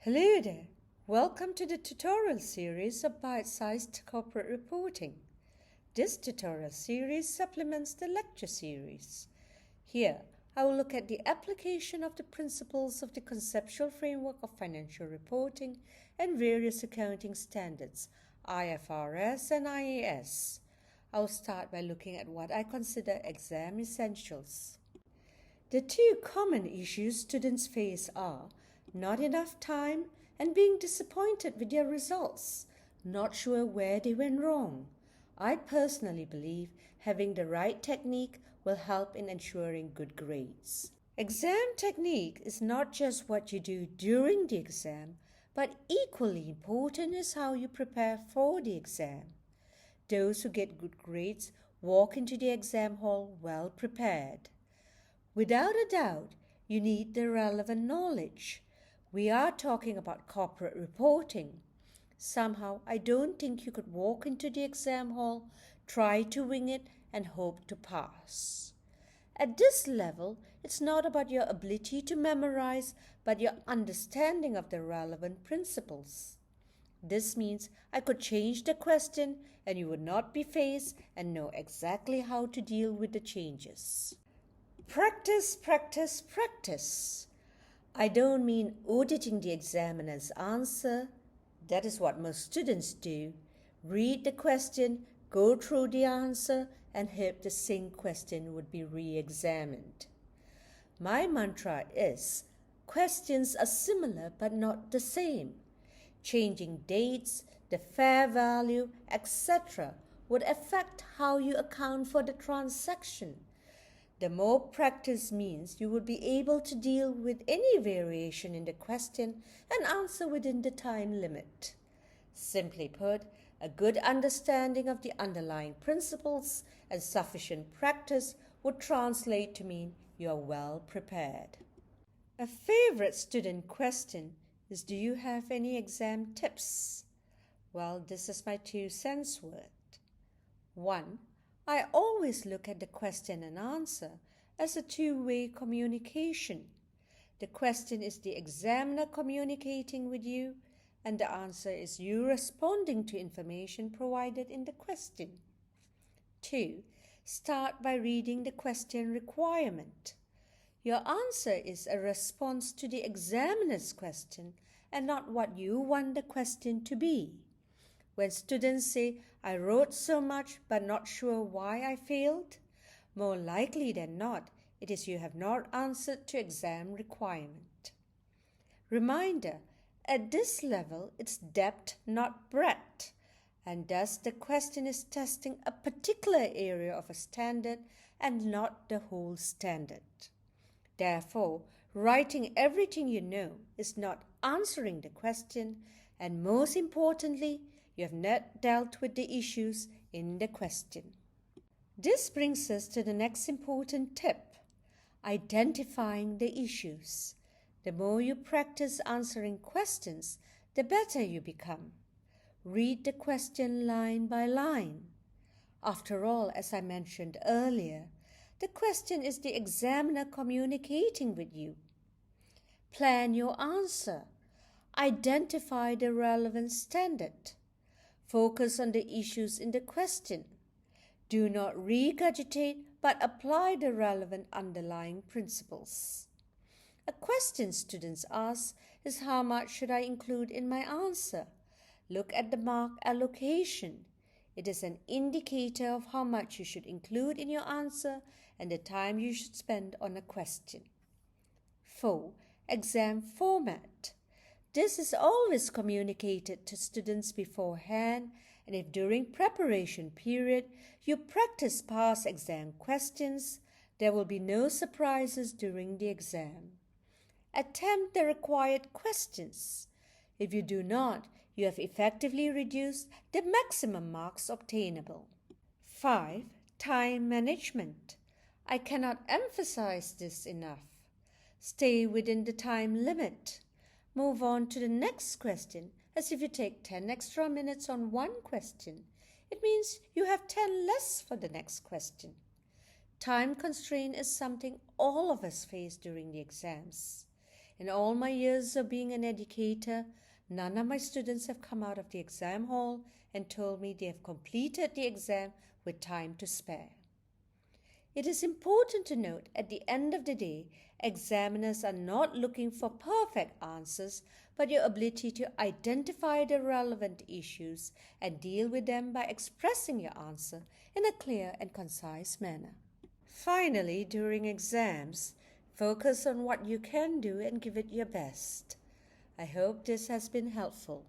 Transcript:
Hello there. Welcome to the tutorial series of bite-sized corporate reporting. This tutorial series supplements the lecture series. Here, I will look at the application of the principles of the conceptual framework of financial reporting and various accounting standards, IFRS and IAS. I will start by looking at what I consider exam essentials. The two common issues students face are not enough time and being disappointed with their results, not sure where they went wrong. I personally believe having the right technique will help in ensuring good grades. Exam technique is not just what you do during the exam, but equally important is how you prepare for the exam. Those who get good grades walk into the exam hall well prepared. Without a doubt, you need the relevant knowledge. We are talking about corporate reporting. Somehow, I don't think you could walk into the exam hall, try to wing it, and hope to pass. At this level, it's not about your ability to memorize, but your understanding of the relevant principles. This means I could change the question and you would not be phased and know exactly how to deal with the changes. Practice, practice, practice. I don't mean auditing the examiner's answer. That is what most students do. Read the question, go through the answer, and hope the same question would be re-examined. My mantra is, questions are similar but not the same. Changing dates, the fair value, etc. would affect how you account for the transaction. The more practice means you will be able to deal with any variation in the question and answer within the time limit. Simply put, a good understanding of the underlying principles and sufficient practice would translate to mean you are well prepared. A favorite student question is, do you have any exam tips? Well, this is my 2 cents worth. 1. I always look at the question and answer as a two-way communication. The question is the examiner communicating with you, and the answer is you responding to information provided in the question. 2. Start by reading the question requirement. Your answer is a response to the examiner's question and not what you want the question to be. When students say, I wrote so much but not sure why I failed, more likely than not, it is you have not answered to exam requirement. Reminder, at this level, it's depth, not breadth, and thus the question is testing a particular area of a standard and not the whole standard. Therefore, writing everything you know is not answering the question, and most importantly, you have not dealt with the issues in the question. This brings us to the next important tip, identifying the issues. The more you practice answering questions, the better you become. Read the question line by line. After all, as I mentioned earlier, the question is the examiner communicating with you. Plan your answer. Identify the relevant standard. Focus on the issues in the question. Do not regurgitate, but apply the relevant underlying principles. A question students ask is, how much should I include in my answer? Look at the mark allocation. It is an indicator of how much you should include in your answer and the time you should spend on a question. 4. Exam format. This is always communicated to students beforehand, and if during preparation period you practice past exam questions, there will be no surprises during the exam. Attempt the required questions. If you do not, you have effectively reduced the maximum marks obtainable. 5. Time management. I cannot emphasize this enough. Stay within the time limit. Move on to the next question as if you take 10 extra minutes on one question. It means you have 10 less for the next question. Time constraint is something all of us face during the exams. In all my years of being an educator, none of my students have come out of the exam hall and told me they have completed the exam with time to spare. It is important to note at the end of the day, examiners are not looking for perfect answers, but your ability to identify the relevant issues and deal with them by expressing your answer in a clear and concise manner. Finally, during exams, focus on what you can do and give it your best. I hope this has been helpful.